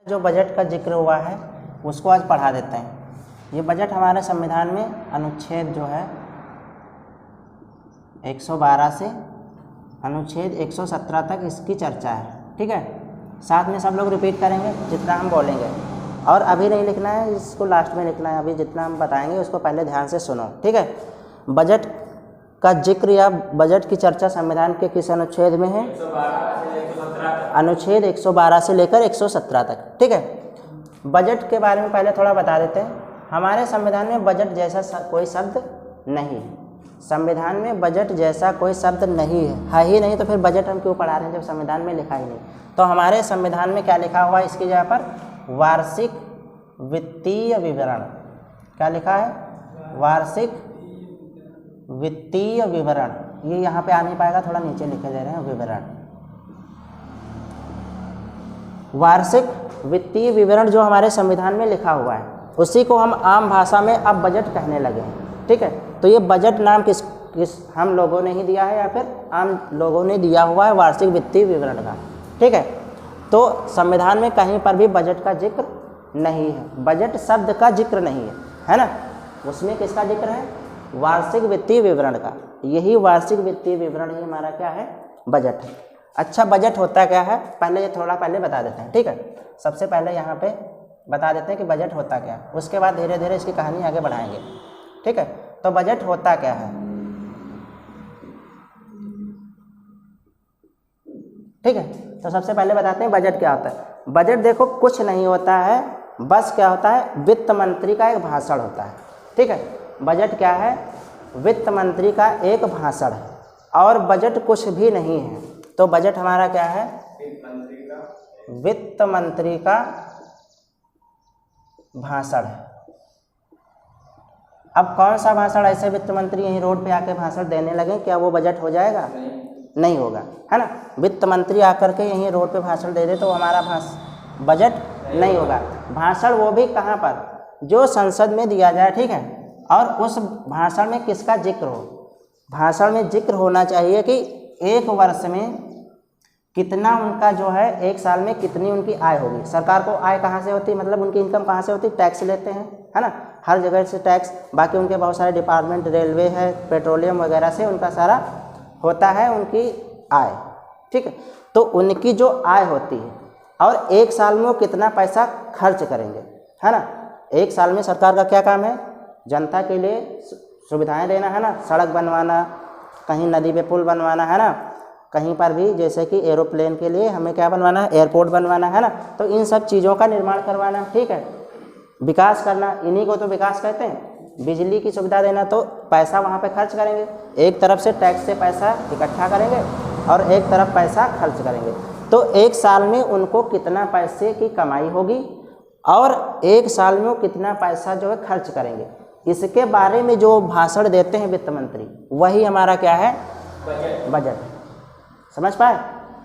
जो बजट का जिक्र हुआ है उसको आज पढ़ा देते हैं। ये बजट हमारे संविधान में अनुच्छेद जो है 112 से अनुच्छेद 117 तक इसकी चर्चा है। ठीक है, साथ में सब लोग रिपीट करेंगे जितना हम बोलेंगे, और अभी नहीं लिखना है, इसको लास्ट में लिखना है। अभी जितना हम बताएंगे उसको पहले ध्यान से सुनो। ठीक है, बजट का जिक्र या बजट की चर्चा संविधान के किस अनुच्छेद में है? अनुच्छेद 112 से लेकर 117 तक। ठीक है, बजट के बारे में पहले थोड़ा बता देते हैं। हमारे संविधान में बजट जैसा कोई शब्द नहीं है। संविधान में बजट जैसा कोई शब्द नहीं है ही नहीं, तो फिर बजट हम क्यों पढ़ा रहे हैं जब संविधान में लिखा ही नहीं। तो हमारे संविधान में क्या लिखा हुआ है इसकी जगह पर? वार्षिक वित्तीय विवरण। क्या लिखा है? वार्षिक वित्तीय विवरण। ये यहाँ पे आ नहीं पाएगा, थोड़ा नीचे लिखे दे रहे हैं, विवरण। वार्षिक वित्तीय विवरण जो हमारे संविधान में लिखा हुआ है उसी को हम आम भाषा में अब बजट कहने लगे हैं। ठीक है, तो ये बजट नाम किस हम लोगों ने ही दिया है या फिर आम लोगों ने दिया हुआ है वार्षिक वित्तीय विवरण का। ठीक है, तो संविधान में कहीं पर भी बजट का जिक्र नहीं है, बजट शब्द का जिक्र नहीं है ना। उसमें किसका जिक्र है? वार्षिक वित्तीय विवरण का। यही वार्षिक वित्तीय विवरण ही हमारा क्या है? बजट है। अच्छा, बजट होता क्या है पहले ये थोड़ा पहले बता देते हैं। ठीक है, सबसे पहले यहाँ पे बता देते हैं कि बजट होता क्या है, उसके बाद धीरे धीरे इसकी कहानी आगे बढ़ाएंगे। ठीक है, तो बजट होता क्या है? ठीक है, तो सबसे पहले बताते हैं बजट क्या होता है। बजट देखो कुछ नहीं होता है, बस क्या होता है? वित्त मंत्री का एक भाषण होता है। ठीक है, बजट क्या है? वित्त मंत्री का एक भाषण है, और बजट कुछ भी नहीं है। तो बजट हमारा क्या है? वित्त मंत्री का भाषण है। अब कौन सा भाषण? ऐसे वित्त मंत्री यहीं रोड पे आके भाषण देने लगे, क्या वो बजट हो जाएगा? नहीं होगा, है ना। वित्त मंत्री आकर के यहीं रोड पे भाषण दे दे तो हमारा बजट नहीं होगा। भाषण वो भी कहाँ पर? जो संसद में दिया जाए। ठीक है, और उस भाषण में किसका जिक्र हो? भाषण में जिक्र होना चाहिए कि एक वर्ष में कितना उनका जो है, एक साल में कितनी उनकी आय होगी। सरकार को आय कहाँ से होती है, मतलब उनकी इनकम कहाँ से होती है? टैक्स लेते हैं, है ना, हर जगह से टैक्स। बाकी उनके बहुत सारे डिपार्टमेंट, रेलवे है, पेट्रोलियम वगैरह से उनका सारा होता है उनकी आय। ठीक है, तो उनकी जो आय होती है और एक साल में वो कितना पैसा खर्च करेंगे, है ना। एक साल में सरकार का क्या काम है? जनता के लिए सुविधाएं देना, है ना, सड़क बनवाना, कहीं नदी पे पुल बनवाना, है ना, कहीं पर भी जैसे कि एरोप्लेन के लिए हमें क्या बनवाना है? एयरपोर्ट बनवाना, है ना। तो इन सब चीज़ों का निर्माण करवाना। ठीक है, विकास करना, इन्हीं को तो विकास कहते हैं। बिजली की सुविधा देना, तो पैसा वहाँ पे खर्च करेंगे। एक तरफ से टैक्स से पैसा इकट्ठा करेंगे और एक तरफ पैसा खर्च करेंगे। तो एक साल में उनको कितना पैसे की कमाई होगी और एक साल में वो कितना पैसा जो है खर्च करेंगे, इसके बारे में जो भाषण देते हैं वित्त मंत्री, वही हमारा क्या है? बजट। समझ पाए?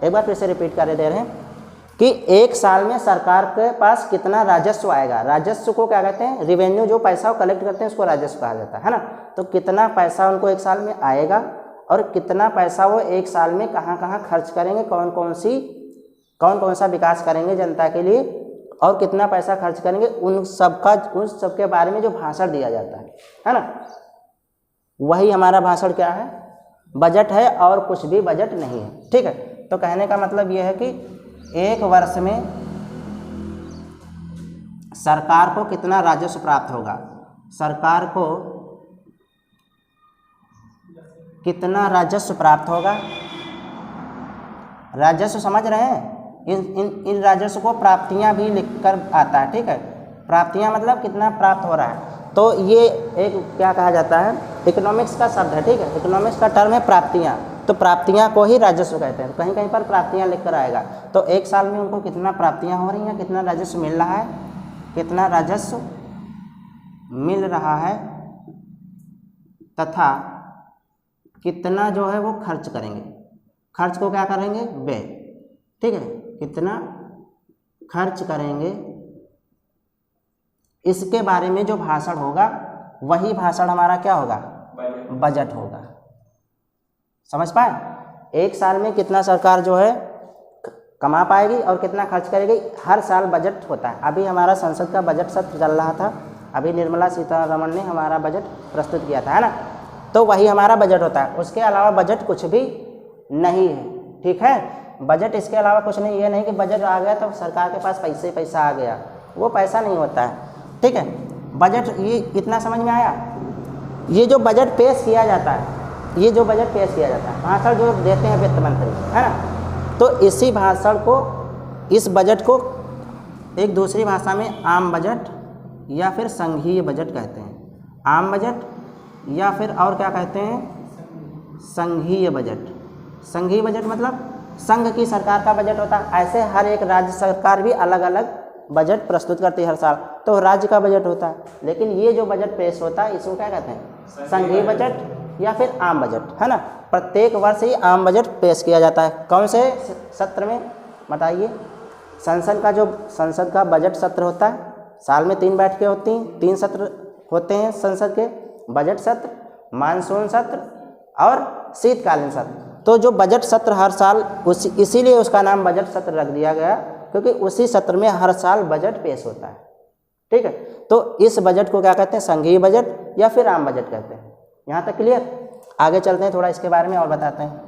एक बार फिर से रिपीट कर दे रहे हैं कि एक साल में सरकार के पास कितना राजस्व आएगा। राजस्व को क्या कहते हैं? रिवेन्यू, जो पैसा कलेक्ट करते हैं उसको राजस्व कहा जाता है ना। तो कितना पैसा उनको एक साल में आएगा और कितना पैसा वो एक साल में कहाँ कहाँ खर्च करेंगे, कौन सा विकास करेंगे जनता के लिए, और कितना पैसा खर्च करेंगे, उन सब के बारे में जो भाषण दिया जाता है ना, वही हमारा भाषण क्या है? बजट है, और कुछ भी बजट नहीं है। ठीक है, तो कहने का मतलब यह है कि एक वर्ष में सरकार को कितना राजस्व प्राप्त होगा, सरकार को कितना राजस्व प्राप्त होगा। राजस्व समझ रहे हैं? इन राजस्व को प्राप्तियां भी लिखकर आता है। ठीक है, प्राप्तियां मतलब कितना प्राप्त हो रहा है। तो ये एक क्या कहा जाता है? इकोनॉमिक्स का शब्द है। ठीक है, इकोनॉमिक्स का टर्म है प्राप्तियां। तो प्राप्तियां को ही राजस्व कहते हैं। कहीं कहीं पर प्राप्तियां लिखकर आएगा। तो एक साल में उनको कितना प्राप्तियां हो रही हैं, कितना राजस्व मिल रहा है, कितना राजस्व मिल रहा है, तथा कितना जो है वो खर्च करेंगे। खर्च को क्या करेंगे? व्यय। ठीक है, कितना खर्च करेंगे, इसके बारे में जो भाषण होगा वही भाषण हमारा क्या होगा? बजट होगा। समझ पाए? एक साल में कितना सरकार जो है कमा पाएगी और कितना खर्च करेगी। हर साल बजट होता है। अभी हमारा संसद का बजट सत्र चल रहा था, अभी निर्मला सीतारमण ने हमारा बजट प्रस्तुत किया था, है ना। तो वही हमारा बजट होता है, उसके अलावा बजट कुछ भी नहीं है, ठीक है। बजट इसके अलावा कुछ नहीं, ये नहीं कि बजट आ गया तो सरकार के पास पैसा आ गया, वो पैसा नहीं होता है, ठीक है। बजट ये इतना समझ में आया। ये जो बजट पेश किया जाता है, ये जो बजट पेश किया जाता है, भाषण जो देते हैं वित्त मंत्री, है ना, तो इसी भाषण को, इस बजट को एक दूसरी भाषा में आम बजट या फिर संघीय बजट कहते हैं। आम बजट या फिर और क्या कहते हैं, संघीय बजट। संघीय बजट मतलब संघ की सरकार का बजट होता है। ऐसे हर एक राज्य सरकार भी अलग अलग बजट प्रस्तुत करती है हर साल, तो राज्य का बजट होता है। लेकिन ये जो बजट पेश होता है इसको क्या कहते हैं, संघीय बजट या फिर आम बजट, है ना। प्रत्येक वर्ष ही आम बजट पेश किया जाता है। कौन से सत्र में बताइए। संसद का बजट सत्र होता है, साल में 3 बैठकें होती हैं, 3 सत्र होते हैं संसद के, बजट सत्र, मानसून सत्र और शीतकालीन सत्र। तो जो बजट सत्र हर साल इसीलिए उसका नाम बजट सत्र रख दिया गया, क्योंकि उसी सत्र में हर साल बजट पेश होता है, ठीक है। तो इस बजट को क्या कहते हैं, संघीय बजट या फिर आम बजट कहते हैं। यहाँ तक क्लियर। आगे चलते हैं, थोड़ा इसके बारे में और बताते हैं।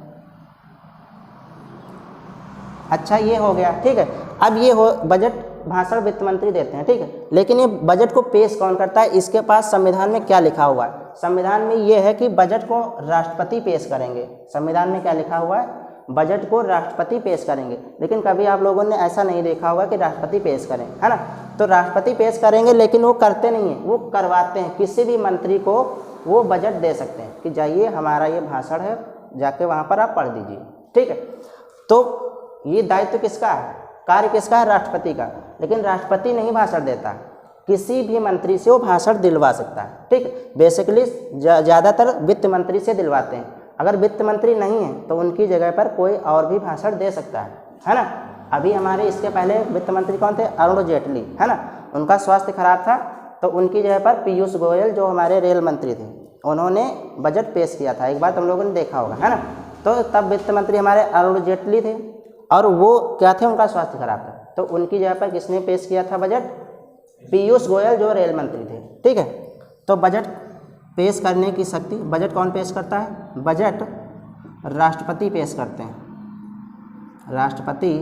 अच्छा, ये हो गया, ठीक है। अब ये हो बजट भाषण वित्त मंत्री देते हैं, ठीक है। लेकिन ये बजट को पेश कौन करता है, इसके पास संविधान में क्या लिखा हुआ है। संविधान में ये है कि बजट को राष्ट्रपति पेश करेंगे। संविधान में क्या लिखा हुआ है, बजट को राष्ट्रपति पेश करेंगे। लेकिन कभी आप लोगों ने ऐसा नहीं देखा होगा कि राष्ट्रपति पेश करें, है ना। तो राष्ट्रपति पेश करेंगे, लेकिन वो करते नहीं हैं, वो करवाते हैं। किसी भी मंत्री को वो बजट दे सकते हैं कि जाइए हमारा ये भाषण है, जाके वहाँ पर आप पढ़ दीजिए, ठीक है। तो ये दायित्व किसका है, कार्य किसका है, राष्ट्रपति का। लेकिन राष्ट्रपति नहीं भाषण देता, किसी भी मंत्री से वो भाषण दिलवा सकता है, ठीक। बेसिकली ज़्यादातर वित्त मंत्री से दिलवाते हैं। अगर वित्त मंत्री नहीं है तो उनकी जगह पर कोई और भी भाषण दे सकता है ना। अभी हमारे इसके पहले वित्त मंत्री कौन थे, अरुण जेटली, है ना। उनका स्वास्थ्य खराब था, तो उनकी जगह पर पीयूष गोयल जो हमारे रेल मंत्री थे, उन्होंने बजट पेश किया था। एक बार तुम लोगों ने देखा होगा, है ना। तो तब वित्त मंत्री हमारे अरुण जेटली थे, और वो क्या थे, उनका स्वास्थ्य खराब था, तो उनकी जगह पर किसने पेश किया था बजट, पीयूष गोयल जो रेल मंत्री थे, ठीक है। तो बजट पेश करने की शक्ति, बजट कौन पेश करता है, बजट राष्ट्रपति पेश करते हैं। राष्ट्रपति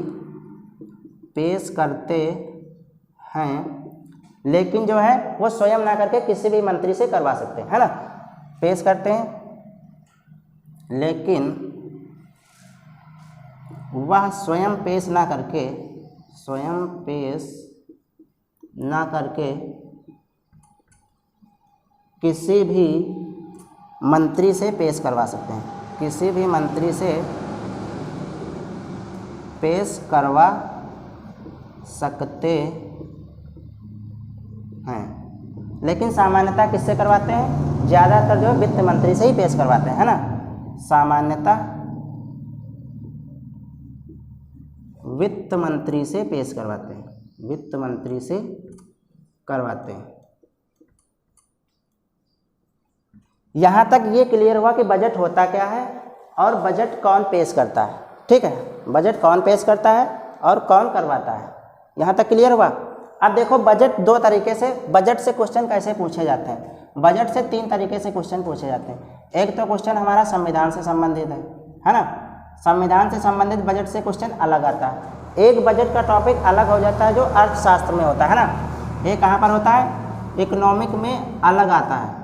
पेश करते हैं, लेकिन जो है वो स्वयं ना करके किसी भी मंत्री से करवा सकते हैं, है ना। पेश करते हैं, लेकिन वह स्वयं पेश ना करके किसी भी मंत्री से पेश करवा सकते हैं, किसी भी मंत्री से पेश करवा सकते हैं। लेकिन सामान्यतः किससे करवाते हैं, ज़्यादातर जो वित्त मंत्री से ही पेश करवाते हैं, है ना। सामान्यतः वित्त मंत्री से पेश करवाते हैं, वित्त मंत्री से करवाते हैं। यहाँ तक ये क्लियर हुआ कि बजट होता क्या है और बजट कौन पेश करता है, ठीक है। बजट कौन पेश करता है और कौन करवाता है, यहाँ तक क्लियर हुआ। अब देखो, बजट 2 तरीके से, बजट से क्वेश्चन कैसे पूछे जाते हैं। बजट से 3 तरीके से क्वेश्चन पूछे जाते हैं। एक तो क्वेश्चन हमारा संविधान से संबंधित है ना। संविधान से संबंधित बजट से क्वेश्चन अलग आता है। एक बजट का टॉपिक अलग हो जाता है जो अर्थशास्त्र में होता है ना। ये कहाँ पर होता है, इकोनॉमिक में अलग आता है,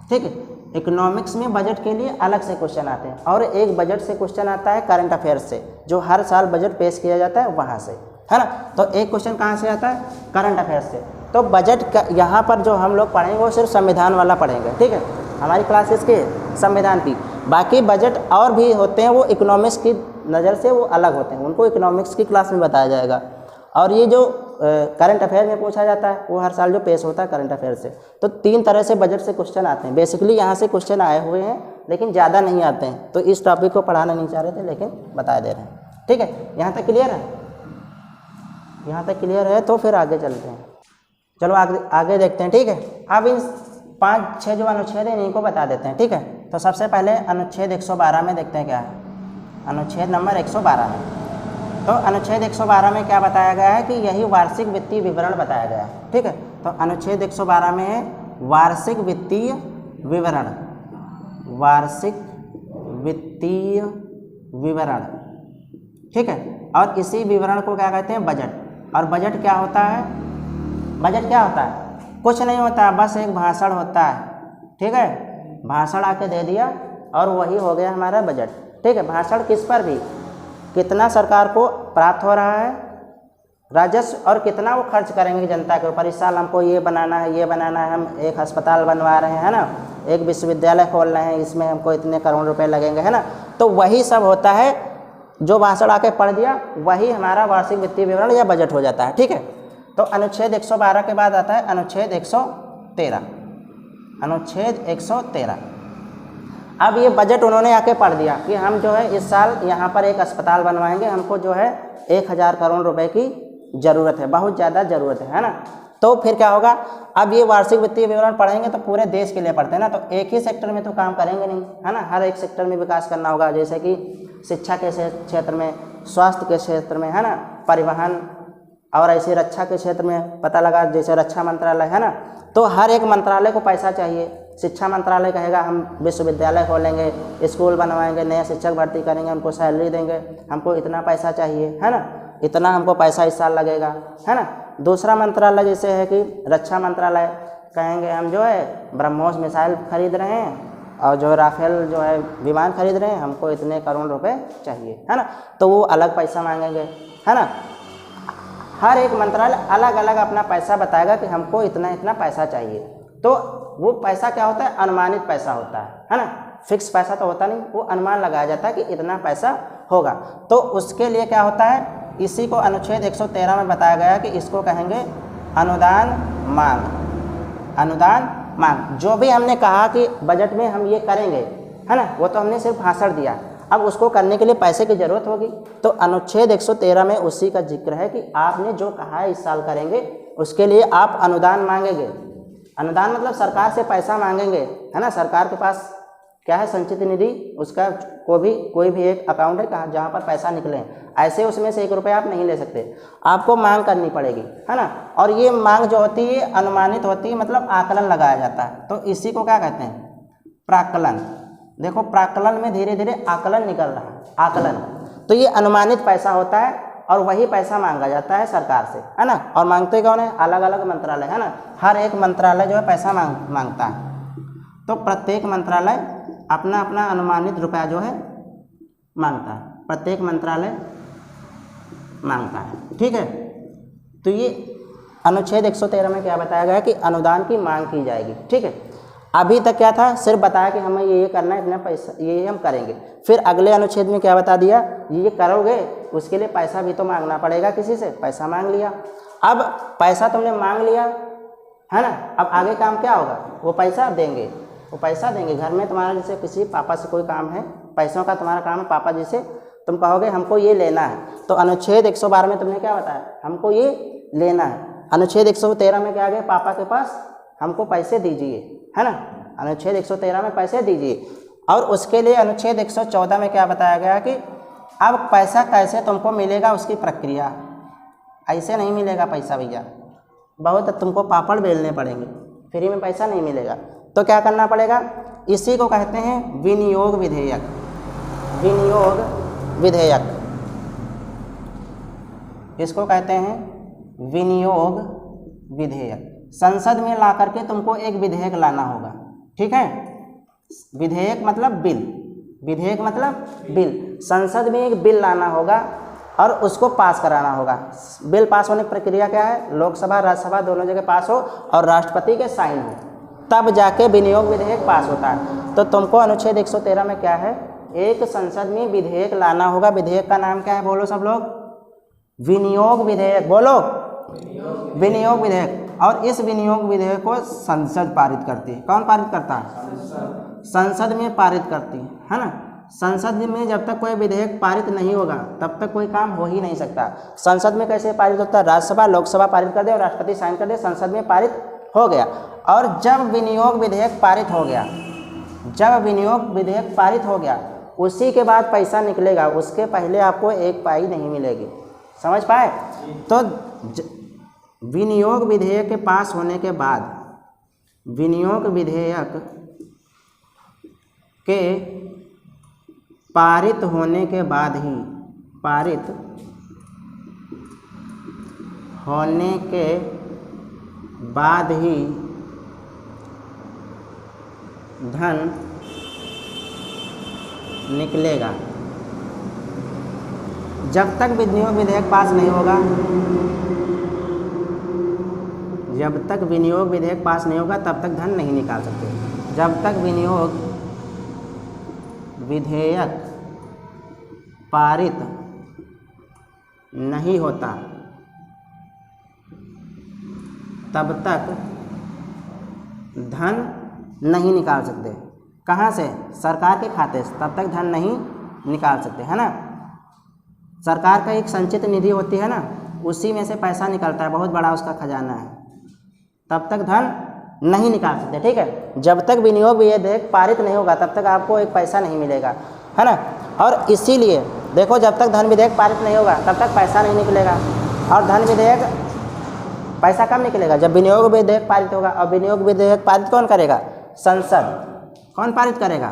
ठीक है। इकोनॉमिक्स में बजट के लिए अलग से क्वेश्चन आते हैं, और एक बजट से क्वेश्चन आता है करंट अफेयर्स से, जो हर साल बजट पेश किया जाता है वहाँ से, है ना। तो एक क्वेश्चन कहाँ से आता है, करंट अफेयर्स से। तो बजट का यहाँ पर जो हम लोग पढ़ेंगे वो सिर्फ संविधान वाला पढ़ेंगे, ठीक है। हमारी क्लासेस के संविधान की, बाकी बजट और भी होते हैं, वो इकोनॉमिक्स की नज़र से वो अलग होते हैं, उनको इकोनॉमिक्स की क्लास में बताया जाएगा। और ये जो करंट अफेयर में पूछा जाता है वो हर साल जो पेश होता है करंट अफेयर से। तो 3 तरह से बजट से क्वेश्चन आते हैं। बेसिकली यहाँ से क्वेश्चन आए हुए हैं, लेकिन ज़्यादा नहीं आते हैं, तो इस टॉपिक को पढ़ाना नहीं चाह रहे थे, लेकिन बता दे रहे हैं, ठीक है। यहाँ तक क्लियर है, यहाँ तक क्लियर है। तो फिर आगे चलते हैं, चलो आगे देखते हैं, ठीक है। अब इन 5-6 जो अनुच्छेद हैं इनको बता देते हैं, ठीक है। तो सबसे पहले अनुच्छेद 112 में देखते हैं क्या है। अनुच्छेद नंबर 112 में तो अनुच्छेद 112 में क्या बताया गया है कि यही वार्षिक वित्तीय विवरण बताया गया है। ठीक है, तो अनुच्छेद 112 में है वार्षिक वित्तीय विवरण, वार्षिक वित्तीय विवरण। ठीक है, और इसी विवरण को क्या कहते हैं, बजट। और बजट क्या होता है, बजट क्या होता है, कुछ नहीं होता, बस एक भाषण होता है। ठीक है, भाषण आके दे दिया और वही हो गया हमारा बजट। ठीक है, भाषण किस पर भी, कितना सरकार को प्राप्त हो रहा है राजस्व और कितना वो खर्च करेंगे जनता के ऊपर। इस साल हमको ये बनाना है, ये बनाना है, हम एक अस्पताल बनवा रहे हैं, है ना, एक विश्वविद्यालय खोल रहे हैं, इसमें हमको इतने करोड़ रुपए लगेंगे, है ना। तो वही सब होता है, जो भाषण आके पढ़ दिया वही हमारा वार्षिक वित्तीय विवरण या बजट हो जाता है। ठीक है, तो अनुच्छेद 112 के बाद आता है अनुच्छेद 113। अनुच्छेद 113, अब ये बजट उन्होंने आके पढ़ दिया कि हम जो है इस साल यहाँ पर एक अस्पताल बनवाएंगे, हमको जो है 1000 करोड़ रुपए की ज़रूरत है, बहुत ज़्यादा ज़रूरत है ना। तो फिर क्या होगा, अब ये वार्षिक वित्तीय विवरण पढ़ेंगे तो पूरे देश के लिए पढ़ते हैं ना, तो एक ही सेक्टर में तो काम करेंगे नहीं, है ना, हर एक सेक्टर में विकास करना होगा। जैसे कि शिक्षा के क्षेत्र में, स्वास्थ्य के क्षेत्र में, है ना, परिवहन, और ऐसे रक्षा के क्षेत्र में पता लगा जैसे रक्षा मंत्रालय है ना, तो हर एक मंत्रालय को पैसा चाहिए। शिक्षा मंत्रालय कहेगा हम विश्वविद्यालय खोलेंगे, स्कूल बनवाएंगे, नए शिक्षक भर्ती करेंगे, उनको सैलरी देंगे, हमको इतना पैसा चाहिए, है ना, इतना हमको पैसा इस साल लगेगा, है ना। दूसरा मंत्रालय जैसे है कि रक्षा मंत्रालय, कहेंगे हम जो है ब्रह्मोस मिसाइल खरीद रहे हैं और जो राफेल जो है विमान खरीद रहे हैं, हमको इतने करोड़ रुपए चाहिए, है ना, तो वो अलग पैसा मांगेंगे, है ना। हर एक मंत्रालय अलग अलग अपना पैसा बताएगा कि हमको इतना इतना पैसा चाहिए। तो वो पैसा क्या होता है, अनुमानित पैसा होता है ना, फिक्स पैसा तो होता नहीं, वो अनुमान लगाया जाता है कि इतना पैसा होगा। तो उसके लिए क्या होता है, इसी को अनुच्छेद 113 में बताया गया कि इसको कहेंगे अनुदान मांग। अनुदान मांग, जो भी हमने कहा कि बजट में हम ये करेंगे, है ना, वो तो हमने सिर्फ भाषण दिया, अब उसको करने के लिए पैसे की ज़रूरत होगी। तो अनुच्छेद 113 में उसी का जिक्र है कि आपने जो कहा है इस साल करेंगे, उसके लिए आप अनुदान मांगेंगे। अनुदान मतलब सरकार से पैसा मांगेंगे, है ना। सरकार के पास क्या है, संचित निधि, उसका कोई भी एक अकाउंट है कहाँ जहाँ पर पैसा निकले, ऐसे उसमें से 1 रुपया आप नहीं ले सकते, आपको मांग करनी पड़ेगी, है ना। और ये मांग जो होती है अनुमानित होती है, मतलब आकलन लगाया जाता है। तो इसी को क्या कहते हैं, प्राक्कलन। देखो प्राक्कलन में धीरे धीरे आकलन निकल रहा है, आकलन। तो ये अनुमानित पैसा होता है और वही पैसा मांगा जाता है सरकार से, है ना। और मांगते कौन है, अलग अलग मंत्रालय, है ना, हर एक मंत्रालय जो है पैसा मांगता है। तो प्रत्येक मंत्रालय अपना अपना अनुमानित रुपया जो है मांगता है, प्रत्येक मंत्रालय मांगता है। ठीक है, तो ये अनुच्छेद 113 में क्या बताया गया है कि अनुदान की मांग की जाएगी। ठीक है, अभी तक क्या था, सिर्फ बताया कि हमें ये करना है, इतना पैसा ये हम करेंगे। फिर अगले अनुच्छेद में क्या बता दिया, ये करोगे उसके लिए पैसा भी तो मांगना पड़ेगा, किसी से पैसा मांग लिया। अब पैसा तुमने मांग लिया, है ना, अब आगे काम क्या होगा, वो पैसा देंगे, वो पैसा देंगे। घर में तुम्हारा जैसे किसी पापा से कोई काम है, पैसों का तुम्हारा काम है, पापा जी से तुम कहोगे हमको ये लेना है, तो अनुच्छेद 112 में तुमने क्या बताया, हमको ये लेना है। अनुच्छेद 113 में क्या आ गया, पापा के पास हमको पैसे दीजिए, है ना, अनुच्छेद 113 में पैसे दीजिए। और उसके लिए अनुच्छेद 114 में क्या बताया गया कि अब पैसा कैसे तुमको मिलेगा, उसकी प्रक्रिया। ऐसे नहीं मिलेगा पैसा भैया, बहुत तुमको पापड़ बेलने पड़ेंगे, फ्री में पैसा नहीं मिलेगा। तो क्या करना पड़ेगा, इसी को कहते हैं विनियोग विधेयक। विनियोग विधेयक, इसको कहते हैं विनियोग विधेयक। संसद में ला करके तुमको एक विधेयक लाना होगा। ठीक है, विधेयक मतलब बिल, विधेयक मतलब बिल। संसद में एक बिल लाना होगा और उसको पास कराना होगा। बिल पास होने की प्रक्रिया क्या है, लोकसभा राज्यसभा दोनों जगह पास हो और राष्ट्रपति के साइन हो, तब जाके विनियोग विधेयक पास होता है। तो तुमको अनुच्छेद 113 में क्या है, एक संसद में विधेयक लाना होगा। विधेयक का नाम क्या है, बोलो सब लोग, विनियोग विधेयक, बोलो विनियोग विधेयक। और इस विनियोग विधेयक को संसद पारित करती है। कौन पारित करता है, संसद में पारित करती है ना। संसद में जब तक कोई विधेयक पारित नहीं होगा तब तक कोई काम हो ही नहीं सकता। संसद में कैसे पारित होता है, राज्यसभा लोकसभा पारित कर दे और राष्ट्रपति साइन कर दे, संसद में पारित हो गया। और जब विनियोग विधेयक पारित हो गया, जब विनियोग विधेयक पारित हो गया उसी के बाद पैसा निकलेगा, उसके पहले आपको एक पाई नहीं मिलेगी। समझ पाए? तो विनियोग विधेयक के पास होने के बाद, विनियोग विधेयक के पारित होने के बाद ही, पारित होने के बाद ही धन निकलेगा। जब तक विनियोग विधेयक पास नहीं होगा, जब तक विनियोग विधेयक पास नहीं होगा तब तक धन नहीं निकाल सकते। जब तक विनियोग विधेयक पारित नहीं होता तब तक धन नहीं निकाल सकते। कहाँ से? सरकार के खाते से तब तक धन नहीं निकाल सकते, है ना। सरकार का एक संचित निधि होती है ना, उसी में से पैसा निकलता है, बहुत बड़ा उसका खजाना है, तब तक धन नहीं निकाल सकते। ठीक है, जब तक विनियोग विधेयक पारित नहीं होगा तब तक आपको एक पैसा नहीं मिलेगा, है ना। और इसीलिए देखो, जब तक धन विधेयक पारित नहीं होगा तब तक पैसा नहीं निकलेगा। और धन विधेयक, पैसा कब निकलेगा? जब विनियोग विधेयक पारित होगा। और विनियोग विधेयक पारित कौन करेगा? संसद। कौन पारित करेगा?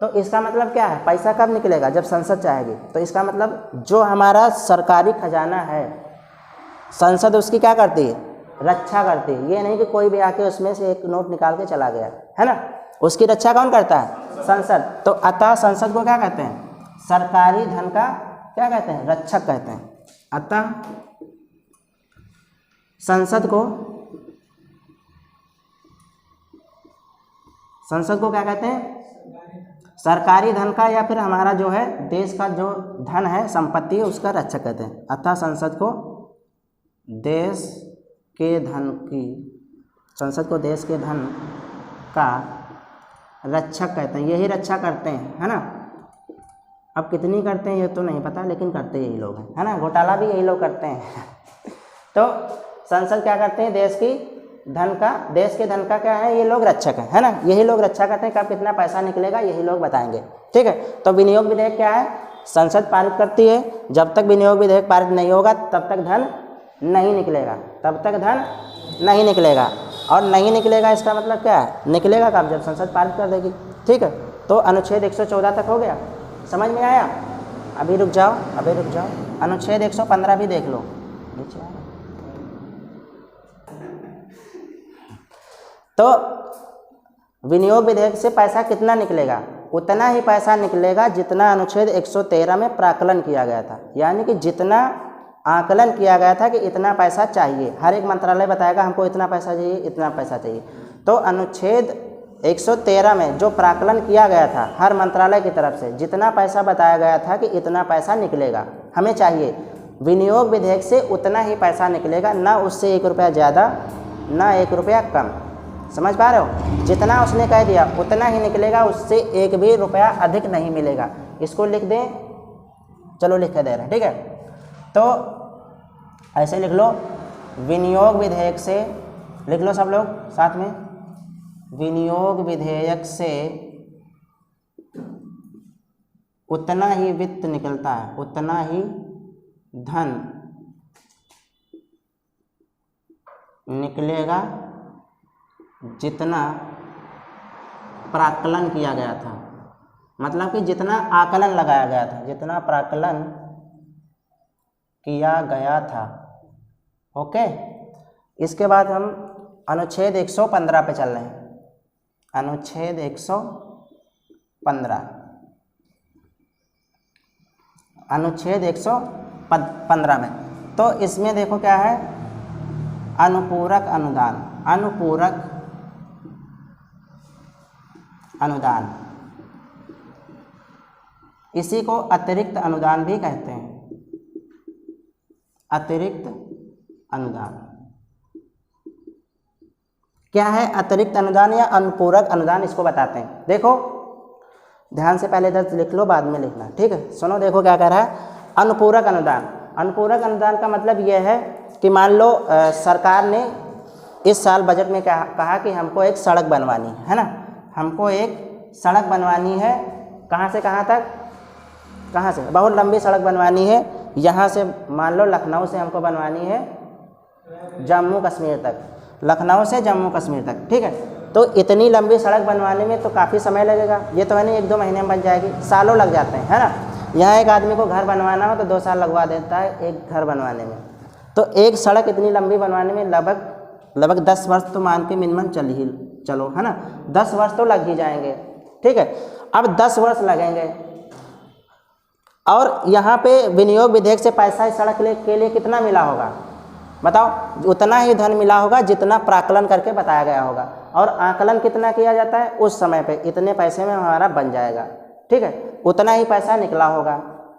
तो इसका मतलब क्या है? पैसा कब निकलेगा? जब संसद चाहेगी। तो इसका मतलब जो हमारा सरकारी खजाना है, संसद उसकी क्या करती है? रक्षा करती है। ये नहीं कि कोई भी आके उसमें से एक नोट निकाल के चला गया, है ना। उसकी रक्षा कौन करता है? संसद। तो अतः संसद को क्या कहते हैं? सरकारी धन का क्या कहते हैं? रक्षक कहते हैं। अतः संसद को क्या कहते हैं? सरकारी धन का, या फिर हमारा जो है देश का जो धन है, संपत्ति है, उसका रक्षक कहते हैं। अतः संसद को देश के धन की, संसद को देश के धन का रक्षक कहते हैं। यही रक्षा करते हैं, है ना। अब कितनी करते हैं ये तो नहीं पता, लेकिन करते यही लोग हैं, है ना। घोटाला भी यही लोग करते हैं। तो संसद क्या करते हैं? देश के धन का क्या है? ये लोग रक्षक है ना। यही लोग रक्षा करते हैं। कब कितना पैसा निकलेगा यही लोग बताएंगे, ठीक है। तो विनियोग विधेयक क्या है? संसद पारित करती है। जब तक विनियोग विधेयक पारित नहीं होगा तब तक धन नहीं निकलेगा, तब तक धन नहीं निकलेगा। और नहीं निकलेगा इसका मतलब क्या है? निकलेगा कब? जब संसद पारित कर देगी, ठीक है। तो अनुच्छेद 114 तक हो गया, समझ में आया? अभी रुक जाओ, अनुच्छेद 115 भी देख लो नीचे। तो विनियोग विधेयक से पैसा कितना निकलेगा? उतना ही पैसा निकलेगा जितना अनुच्छेद 113 में प्राकलन किया गया था। यानी कि जितना आकलन किया गया था कि इतना पैसा चाहिए, हर एक मंत्रालय बताएगा हमको इतना पैसा चाहिए, इतना पैसा चाहिए। तो अनुच्छेद 113 में जो प्राकलन किया गया था हर मंत्रालय की तरफ से, जितना पैसा बताया गया था कि इतना पैसा निकलेगा हमें चाहिए, विनियोग विधेयक से उतना ही पैसा निकलेगा, ना उससे 1 रुपया ज़्यादा ना 1 रुपया कम। समझ पा रहे हो? जितना उसने कह दिया उतना ही निकलेगा, उससे 1 भी रुपया अधिक नहीं मिलेगा। इसको लिख दें, चलो लिख के दे रहे हैं, ठीक है। तो ऐसे लिख लो, विनियोग विधेयक से, लिख लो सब लोग साथ में, विनियोग विधेयक से उतना ही वित्त निकलता है, उतना ही धन निकलेगा जितना प्राकलन किया गया था। मतलब कि जितना आकलन लगाया गया था, जितना प्राकलन किया गया था। ओके, इसके बाद हम अनुच्छेद 115 पे चल रहे हैं। अनुच्छेद 115, अनुच्छेद 115 में तो इसमें देखो क्या है? अनुपूरक अनुदान, अनुपूरक अनुदान, इसी को अतिरिक्त अनुदान भी कहते हैं। अतिरिक्त अनुदान क्या है? अतिरिक्त अनुदान या अनुपूरक अनुदान, इसको बताते हैं। देखो ध्यान से पहले इधर लिख लो, बाद में लिखना, ठीक है। सुनो, देखो क्या कह रहा है? अनुपूरक अनुदान। अनुपूरक अनुदान का मतलब यह है कि मान लो सरकार ने इस साल बजट में कहा कि हमको एक सड़क बनवानी है ना, हमको एक सड़क बनवानी है कहाँ से कहाँ तक, कहाँ से, बहुत लंबी सड़क बनवानी है, यहाँ से मान लो लखनऊ से हमको बनवानी है जम्मू कश्मीर तक, लखनऊ से जम्मू कश्मीर तक, ठीक है। तो इतनी लंबी सड़क बनवाने में तो काफ़ी समय लगेगा, ये तो है नहीं 1-2 महीने में बन जाएगी, सालों लग जाते हैं, है ना। यहाँ एक आदमी को घर बनवाना हो तो 2 साल लगवा देता है एक घर बनवाने में। तो एक सड़क इतनी लंबी बनवाने में लगभग 10 वर्ष तो मान के मिनिमम चलो, है ना, 10 वर्ष तो लग ही जाएंगे, ठीक है। अब 10 वर्ष लगेंगे और यहाँ पे विनियोग विधेयक से पैसा इस सड़क के लिए कितना मिला होगा बताओ, उतना ही धन मिला होगा जितना प्राकलन करके बताया गया होगा। और आकलन कितना किया जाता है उस समय पे, इतने पैसे में हमारा बन जाएगा, ठीक है, उतना ही पैसा निकला होगा,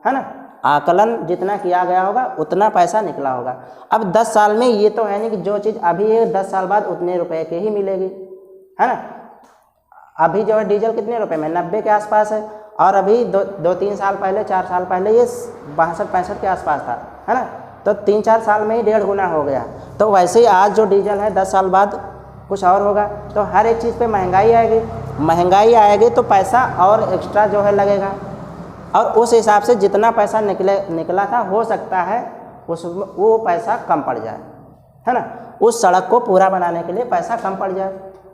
है ना। आकलन जितना किया गया होगा उतना पैसा निकला होगा। अब 10 साल में ये तो है नहीं कि जो चीज़ अभी है 10 साल बाद उतने रुपए के ही मिलेगी, है ना। अभी जो है डीजल कितने रुपए में, 90 के आसपास है, और अभी 2-3 साल पहले, 4 साल पहले ये 62-65 के आसपास था, है ना। तो 3-4 साल में ही 1.5 गुना हो गया। तो वैसे ही आज जो डीजल है 10 साल बाद कुछ और होगा। तो हर एक चीज़ पे महंगाई आएगी तो पैसा और एक्स्ट्रा जो है लगेगा, और उस हिसाब से जितना पैसा निकला था हो सकता है वो पैसा कम पड़ जाए, है ना। उस सड़क को पूरा बनाने के लिए पैसा कम पड़ जाए।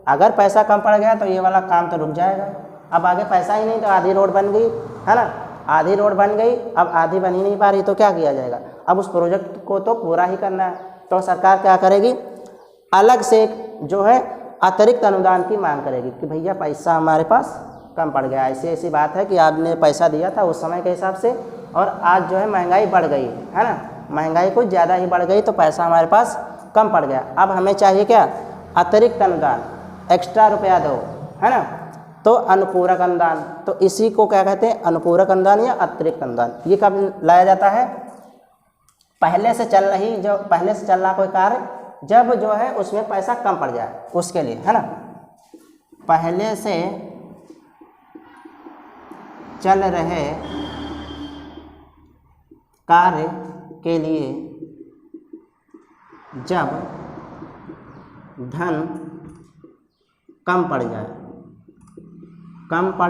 अगर पैसा कम पड़ गया तो ये वाला काम तो रुक जाएगा। अब आगे पैसा ही नहीं तो आधी रोड बन गई, है ना, आधी रोड बन गई, अब आधी बन ही नहीं पा रही तो क्या किया जाएगा। अब उस प्रोजेक्ट को तो पूरा ही करना है, तो सरकार क्या करेगी, अलग से एक जो है अतिरिक्त अनुदान की मांग करेगी कि भैया पैसा हमारे पास कम पड़ गया। ऐसी बात है कि आपने पैसा दिया था उस समय के हिसाब से और आज जो है महंगाई बढ़ गई, है ना, महंगाई कुछ ज़्यादा ही बढ़ गई तो पैसा हमारे पास कम पड़ गया। अब हमें चाहिए क्या, अतिरिक्त अनुदान, एक्स्ट्रा रुपया दो, है ना। तो अनुपूरक अनुदान, तो इसी को क्या कहते हैं, अनुपूरक अनुदान या अतिरिक्त अनुदान। ये कब लाया जाता है, पहले से चल रहा कोई कार्य जब जो है उसमें पैसा कम पड़ जाए उसके लिए, है ना। पहले से चल रहे कार्य के लिए जब धन कम पड़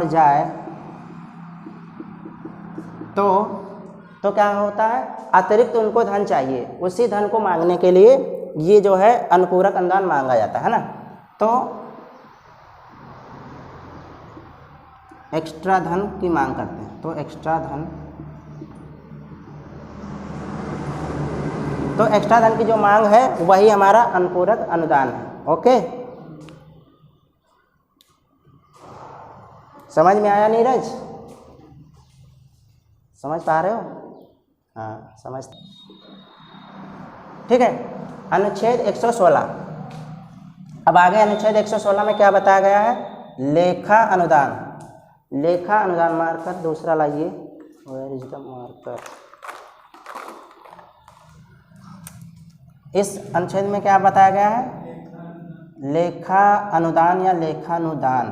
जाए तो क्या होता है, अतिरिक्त उनको धन चाहिए, उसी धन को मांगने के लिए ये जो है अनुपूरक अनुदान मांगा जाता है ना। तो एक्स्ट्रा धन की मांग करते हैं, तो एक्स्ट्रा धन की जो मांग है वही हमारा अनुपूरक अनुदान है। ओके, समझ में आया नीरज, समझ पा रहे हो? हाँ समझ, ठीक है। अनुच्छेद 116, अब आगे अनुच्छेद 116 में क्या बताया गया है, लेखा अनुदान। लेखा अनुदान मार्कर दूसरा लाइए, वेयर इज द मार्कर। इस अनुच्छेद में क्या बताया गया है, लेखा अनुदान या लेखानुदान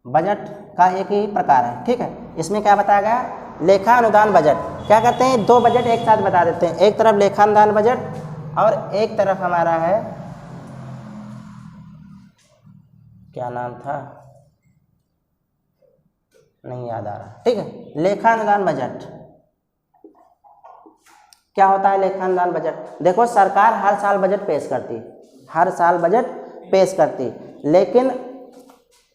बजट का एक ही प्रकार है, ठीक है। इसमें क्या बताया गया, लेखा अनुदान बजट। क्या करते हैं, 2 बजट एक साथ बता देते हैं, एक तरफ लेखा अनुदान बजट और एक तरफ हमारा है, क्या नाम था, नहीं याद आ रहा, ठीक है। लेखा अनुदान बजट क्या होता है, लेखा अनुदान बजट। देखो सरकार हर साल बजट पेश करती, लेकिन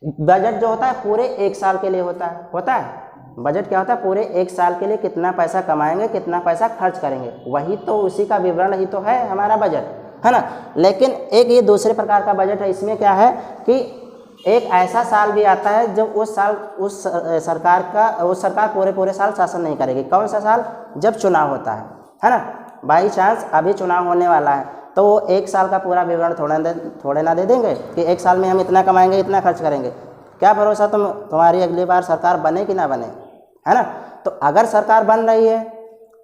बजट जो होता है पूरे 1 साल के लिए होता है। बजट क्या होता है, पूरे 1 साल के लिए कितना पैसा कमाएंगे, कितना पैसा खर्च करेंगे, वही तो उसी का विवरण ही तो है हमारा बजट, है ना। लेकिन एक ये दूसरे प्रकार का बजट है, इसमें क्या है कि एक ऐसा साल भी आता है जब उस सरकार पूरे साल शासन नहीं करेगी। कौन सा साल, जब चुनाव होता है ना। बाई चांस अभी चुनाव होने वाला है तो वो 1 साल का पूरा विवरण थोड़े ना दे देंगे कि 1 साल में हम इतना कमाएंगे, इतना खर्च करेंगे। क्या भरोसा तुम्हारी अगली बार सरकार बने कि ना बने, है ना। तो अगर सरकार बन रही है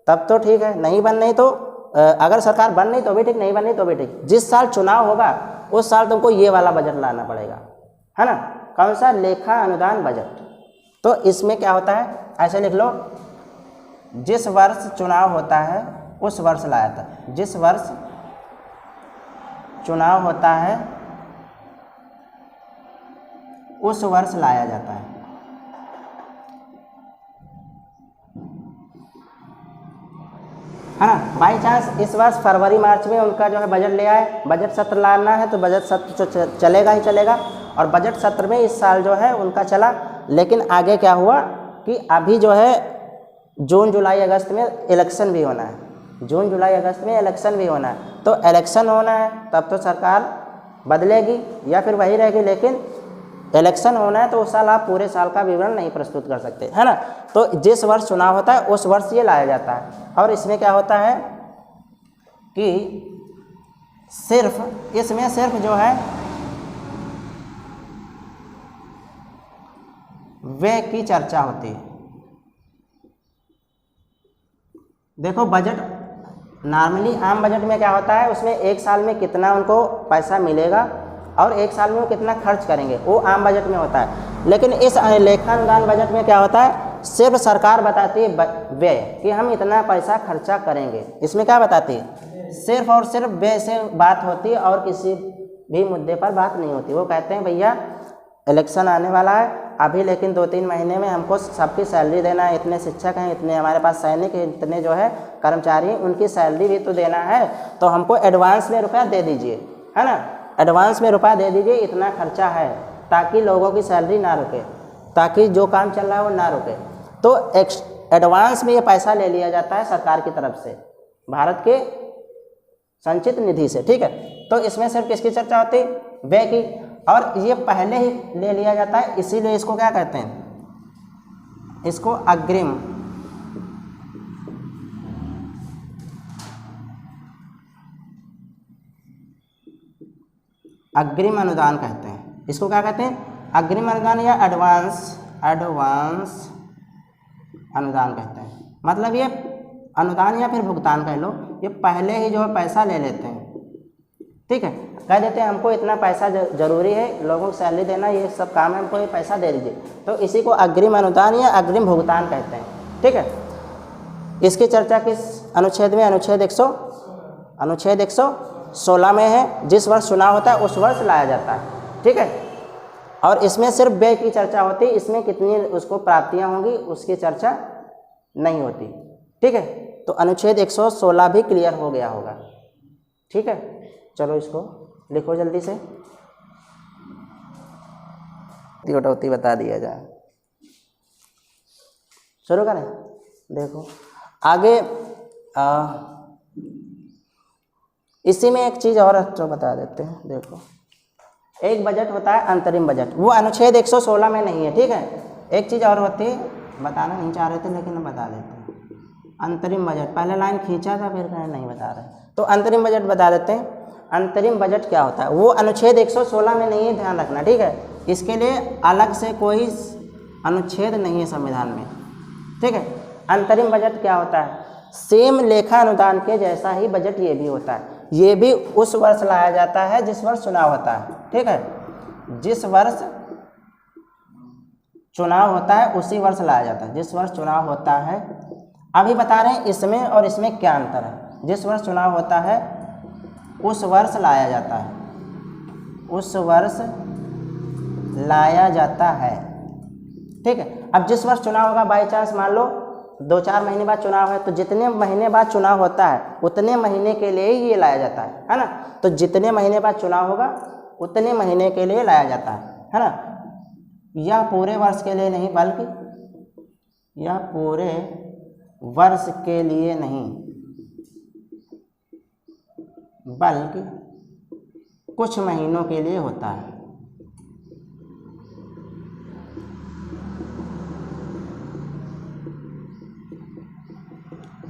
तब तो ठीक है, नहीं बन रही तो अगर सरकार बन रही तो भी ठीक, नहीं बन रही तो भी ठीक। जिस साल चुनाव होगा उस साल तुमको ये वाला बजट लाना पड़ेगा, है ना। कौन सा, लेखा अनुदान बजट। तो इसमें क्या होता है, ऐसे लिख लो, जिस वर्ष चुनाव होता है उस वर्ष लाया था, जिस वर्ष चुनाव होता है उस वर्ष लाया जाता है, है ना। बाई चांस इस वर्ष फरवरी मार्च में उनका जो है बजट ले आए, बजट सत्र लाना है तो बजट सत्र तो चलेगा ही चलेगा, और बजट सत्र में इस साल जो है उनका चला। लेकिन आगे क्या हुआ कि अभी जो है जून जुलाई अगस्त में इलेक्शन भी होना है, जून जुलाई अगस्त में इलेक्शन भी होना है, तो इलेक्शन होना है तब तो सरकार बदलेगी या फिर वही रहेगी, लेकिन इलेक्शन होना है तो उस साल आप पूरे साल का विवरण नहीं प्रस्तुत कर सकते, है ना। तो जिस वर्ष चुनाव होता है उस वर्ष ये लाया जाता है। और इसमें क्या होता है कि इसमें सिर्फ जो है व्यय की चर्चा होती है। देखो बजट नॉर्मली आम बजट में क्या होता है, उसमें एक साल में कितना उनको पैसा मिलेगा और एक साल में वो कितना खर्च करेंगे, वो आम बजट में होता है। लेकिन इस लेखानुदान बजट में क्या होता है, सिर्फ सरकार बताती है व्यय कि हम इतना पैसा खर्चा करेंगे। इसमें क्या बताती है, सिर्फ और सिर्फ व्यय से बात होती है और किसी भी मुद्दे पर बात नहीं होती। वो कहते हैं भैया इलेक्शन आने वाला है अभी, लेकिन 2-3 महीने में हमको सबकी सैलरी देना है, इतने शिक्षक हैं, इतने हमारे पास सैनिक हैं, इतने जो है कर्मचारी हैं, उनकी सैलरी भी तो देना है, तो हमको एडवांस में रुपया दे दीजिए, है ना। एडवांस में रुपया दे दीजिए, इतना खर्चा है, ताकि लोगों की सैलरी ना रुके, ताकि जो काम चल रहा है वो ना रुके। तो एडवांस में ये पैसा ले लिया जाता है सरकार की तरफ से, भारत के संचित निधि से, ठीक है। तो इसमें सिर्फ किसकी चर्चा होती है, व्यय की, और ये पहले ही ले लिया जाता है, इसीलिए इसको क्या कहते हैं, इसको अग्रिम अनुदान कहते हैं। इसको क्या कहते हैं, अग्रिम अनुदान या एडवांस अनुदान कहते हैं। मतलब ये अनुदान या फिर भुगतान कह लो, ये पहले ही जो है पैसा ले लेते हैं, ठीक है, कह देते हैं हमको इतना पैसा जरूरी है, लोगों को सैलरी देना, ये सब काम है, हमको ये पैसा दे दीजिए, तो इसी को अग्रिम अनुदान या अग्रिम भुगतान कहते हैं, ठीक है। इसकी चर्चा किस अनुच्छेद में, अनुच्छेद 116 में है। जिस वर्ष चुनाव होता है उस वर्ष लाया जाता है, ठीक है। और इसमें सिर्फ व्यय की चर्चा होती है, इसमें कितनी उसको प्राप्तियां होंगी उसकी चर्चा नहीं होती, ठीक है। तो अनुच्छेद 116 भी क्लियर हो गया होगा, ठीक है। चलो इसको लिखो जल्दी से, कटौती बता दिया जाए, शुरू करें। देखो आगे इसी में एक चीज़ और तो बता देते हैं। देखो एक बजट होता है अंतरिम बजट, वो अनुच्छेद 116 में नहीं है, ठीक है। एक चीज़ और होती है, बताना नहीं चाह रहे थे लेकिन हम बता देते हैं, अंतरिम बजट। पहले लाइन खींचा था फिर नहीं बता रहे, तो अंतरिम बजट बता देते हैं। अंतरिम बजट क्या होता है, वो अनुच्छेद 116 में नहीं है, ध्यान रखना, ठीक है। इसके लिए अलग से कोई अनुच्छेद नहीं है संविधान में, ठीक है। अंतरिम बजट क्या होता है, सेम लेखा अनुदान के जैसा ही बजट ये भी होता है। ये भी उस वर्ष लाया जाता है जिस वर्ष चुनाव होता है, ठीक है। जिस वर्ष चुनाव होता है उसी वर्ष लाया जाता है, जिस वर्ष चुनाव होता है। अभी बता रहे हैं इसमें और इसमें क्या अंतर है। जिस वर्ष चुनाव होता है उस वर्ष लाया जाता है, उस वर्ष लाया जाता है, ठीक है। अब जिस वर्ष चुनाव होगा, बाई चांस मान लो 2-4 महीने बाद चुनाव है, तो जितने महीने बाद चुनाव होता है उतने महीने के लिए ही ये लाया जाता है ना। तो जितने महीने बाद चुनाव होगा उतने महीने के लिए लाया जाता है ना। यह पूरे वर्ष के लिए नहीं, बल्कि यह पूरे वर्ष के लिए नहीं, बल्कि कुछ महीनों के लिए होता है।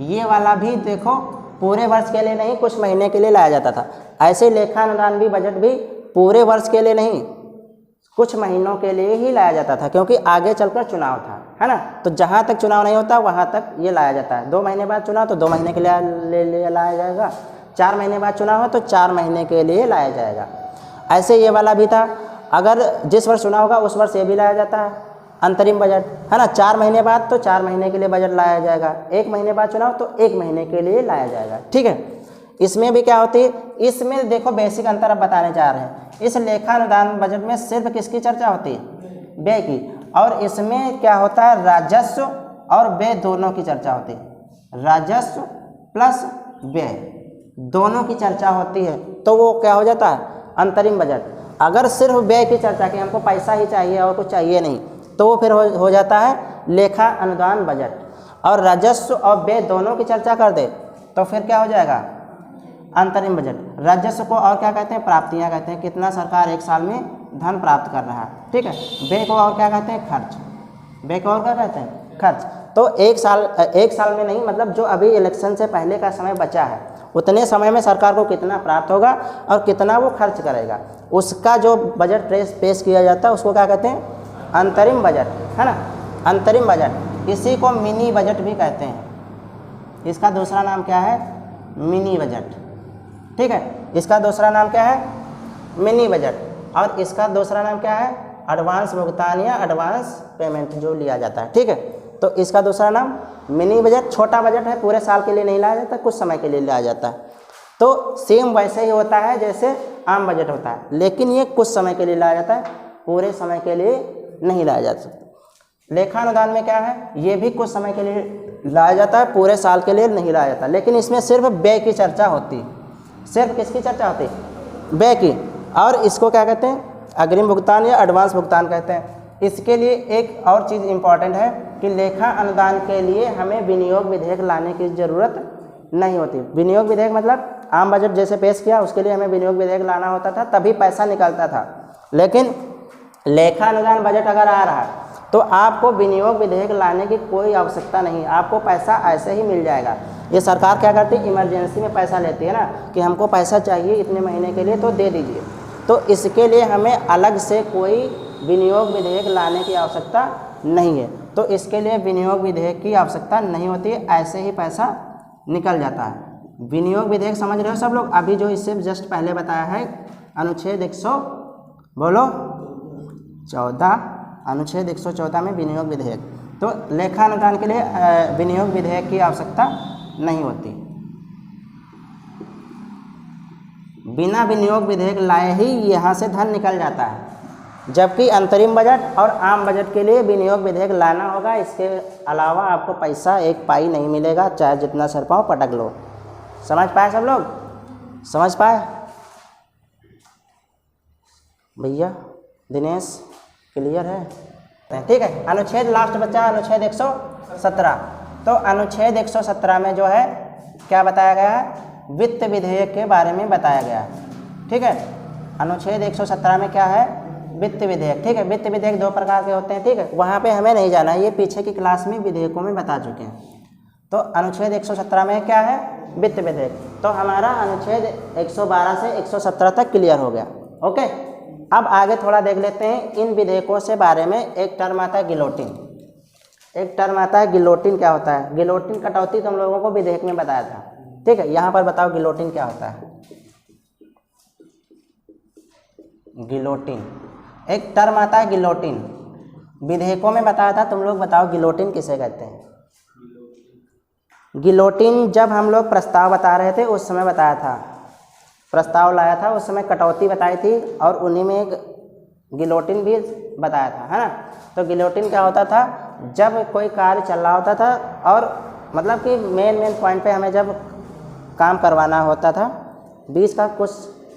ये वाला भी देखो पूरे वर्ष के लिए नहीं, कुछ महीने के लिए लाया जाता था। ऐसे लेखा अनुदान भी, बजट भी पूरे वर्ष के लिए नहीं, कुछ महीनों के लिए ही लाया जाता था, क्योंकि आगे चलकर चुनाव था, है ना। तो जहाँ तक चुनाव नहीं होता वहाँ तक ये लाया जाता है। 2 महीने बाद चुनाव तो 2 महीने के लिए लाया जाएगा, 4 महीने बाद चुनाव हो तो 4 महीने के लिए लाया जाएगा। ऐसे ये वाला भी था, अगर जिस वर्ष चुनाव होगा उस वर्ष ये भी लाया जाता है अंतरिम बजट, है ना। 4 महीने बाद तो 4 महीने के लिए बजट लाया जाएगा, 1 महीने बाद चुनाव तो 1 महीने के लिए लाया जाएगा, ठीक है। इसमें भी क्या होती है, इसमें देखो बेसिक अंतर अब बताने जा रहे हैं। इस लेखा अनुदान बजट में सिर्फ किसकी चर्चा होती है, व्यय की, और इसमें क्या होता है, राजस्व और व्यय दोनों की चर्चा होती है। राजस्व प्लस व्यय दोनों की चर्चा होती है तो वो क्या हो जाता है, अंतरिम बजट। अगर सिर्फ व्यय की चर्चा की, हमको पैसा ही चाहिए और कुछ चाहिए नहीं, तो वो फिर हो जाता है लेखा अनुदान बजट। और राजस्व और व्यय दोनों की चर्चा कर दे तो फिर क्या हो जाएगा, अंतरिम बजट। राजस्व को और क्या कहते हैं, प्राप्तियां कहते हैं, कितना सरकार एक साल में धन प्राप्त कर रहा है, ठीक है। व्यय को और क्या कहते हैं, खर्च। व्यय को और क्या कहते हैं, खर्च। तो एक साल में नहीं, मतलब जो अभी इलेक्शन से पहले का समय बचा है उतने समय में सरकार को कितना प्राप्त होगा और कितना वो खर्च करेगा, उसका जो बजट पेश किया जाता है उसको क्या कहते हैं, अंतरिम बजट, है ना, अंतरिम बजट। इसी को मिनी बजट भी कहते हैं। इसका दूसरा नाम क्या है, मिनी बजट, ठीक है। इसका दूसरा नाम क्या है, मिनी बजट। और इसका दूसरा नाम क्या है, एडवांस भुगतान या एडवांस पेमेंट जो लिया जाता है, ठीक है। तो इसका दूसरा नाम मिनी बजट। छोटा बजट है, पूरे साल के लिए नहीं लाया जाता, कुछ समय के लिए लाया जाता है। तो सेम वैसे ही होता है जैसे आम बजट होता है, लेकिन ये कुछ समय के लिए लाया जाता है, पूरे समय के लिए नहीं लाया जा सकता। लेखा अनुदान में क्या है, ये भी कुछ समय के लिए लाया जाता है, पूरे साल के लिए नहीं लाया जाता, लेकिन इसमें सिर्फ व्यय की चर्चा होती है। सिर्फ किसकी चर्चा होती है, व्यय की। और इसको क्या कहते हैं, अग्रिम भुगतान या एडवांस भुगतान कहते हैं। इसके लिए एक और चीज़ इम्पॉर्टेंट है कि लेखा अनुदान के लिए हमें विनियोग विधेयक लाने की ज़रूरत नहीं होती। विनियोग विधेयक मतलब आम बजट जैसे पेश किया उसके लिए हमें विनियोग विधेयक लाना होता था, तभी पैसा निकलता था। लेकिन लेखा अनुदान बजट अगर आ रहा है तो आपको विनियोग विधेयक लाने की कोई आवश्यकता नहीं, आपको पैसा ऐसे ही मिल जाएगा। ये सरकार क्या करती है, इमरजेंसी में पैसा लेती है ना, कि हमको पैसा चाहिए इतने महीने के लिए तो दे दीजिए। तो इसके लिए हमें अलग से कोई विनियोग विधेयक लाने की आवश्यकता नहीं है। तो इसके लिए विनियोग विधेयक की आवश्यकता नहीं होती है, ऐसे ही पैसा निकल जाता है। विनियोग विधेयक समझ रहे हो सब लोग। अभी जो इससे जस्ट पहले बताया है अनुच्छेद 114 अनुच्छेद 114 में विनियोग विधेयक। तो लेखा अनुदान के लिए विनियोग विधेयक की आवश्यकता नहीं होती। बिना विनियोग विधेयक लाए ही यहाँ से धन निकल जाता है, जबकि अंतरिम बजट और आम बजट के लिए विनियोग विधेयक लाना होगा। इसके अलावा आपको पैसा एक पाई नहीं मिलेगा, चाहे जितना सर पाओ पटक लो। समझ पाए सब लोग, समझ पाए भैया, दिनेश, क्लियर है, ठीक है। अनुच्छेद लास्ट बचा अनुच्छेद 117। तो अनुच्छेद 117 में जो है क्या बताया गया है, वित्त विधेयक के बारे में बताया गया है, ठीक है। अनुच्छेद 117 में क्या है, वित्त विधेयक, ठीक है। वित्त विधेयक दो प्रकार के होते हैं, ठीक है, वहाँ पे हमें नहीं जाना है, ये पीछे की क्लास में विधेयकों में बता चुके हैं। तो अनुच्छेद 117 में क्या है, वित्त विधेयक। तो हमारा अनुच्छेद 112 से 117 तक क्लियर हो गया, ओके। अब आगे थोड़ा देख लेते हैं इन विधेयकों से बारे में। एक टर्म आता है गिलोटिन, एक टर्म आता है गिलोटिन। क्या होता है, गिलोटिन कटौती तुम लोगों को विधेयक में बताया था, ठीक है। यहाँ पर बताओ गिलोटिन क्या होता है। गिलोटिन एक टर्म आता है, गिलोटिन विधेयकों में बताया था, तुम लोग बताओ गिलोटिन किसे कहते हैं। गिलोटिन जब हम लोग प्रस्ताव बता रहे थे उस समय बताया था, प्रस्ताव लाया था उस समय कटौती बताई थी, और उन्हीं में एक गिलोटिन भी बताया था, है ना। तो गिलोटिन क्या होता था, जब कोई कार्य चल रहा होता था और मतलब कि मेन पॉइंट पे हमें जब काम करवाना होता था, बीच का कुछ